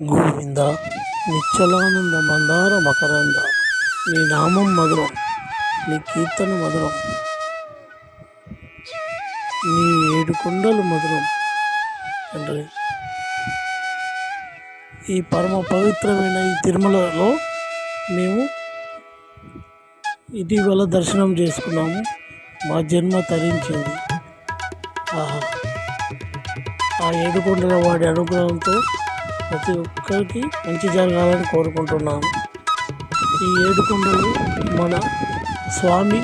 గోవింద నిశ్చలానంద మందార మకరంద నీ నామం మధురం, నీ కీర్తన మధురం, నీ ఏడు కొండలు మధురం. తండ్రి, ఈ పరమ పవిత్రమైన ఈ తిరుమలలో మేము ఇటీవల దర్శనం చేసుకున్నాము. మా జన్మ తరించింది. ఆ ఏడుకొండల వాడి అనుగ్రహంతో ప్రతి ఒక్కరికి మంచి జరగాలని కోరుకుంటున్నాను. ఈ ఏడుకొండలు మన స్వామి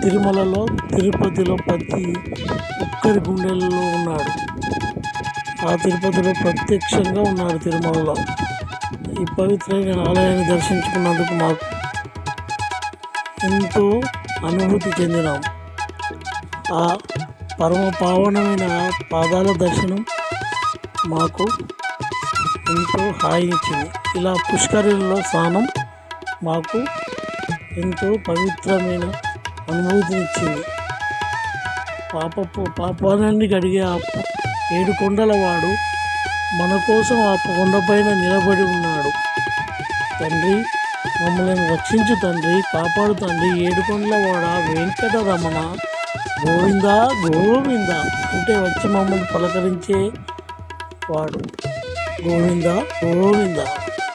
తిరుమలలో, తిరుపతిలో ప్రతి ఒక్కరి గుండెల్లో ఉన్నాడు. ఆ తిరుపతిలో ప్రత్యక్షంగా ఉన్నాడు. తిరుమలలో ఈ పవిత్రమైన ఆలయాన్ని దర్శించుకున్నందుకు మాకు ఎంతో అనుభూతి చెందినాం. ఆ పరమ పావనమైన పాదాల దర్శనం మాకు ఎంతో హాయినిచ్చింది. ఇలా పుష్కరిణిలో స్నానం మాకు ఎంతో పవిత్రమైన అనుభూతినిచ్చింది. పాపాలన్నీ కడిగే ఆ ఏడు కొండల వాడు మన కోసం ఆ కొండపైన నిలబడి ఉన్నాడు. తండ్రి, మమ్మల్ని రక్షించు తండ్రి, కాపాడు తండ్రి. ఏడుకొండల వాడ వెంకటరమణ గోవింద గోవింద అంటే వచ్చి మమ్మల్ని పలకరించే వాడు. గోవింద గోవింద.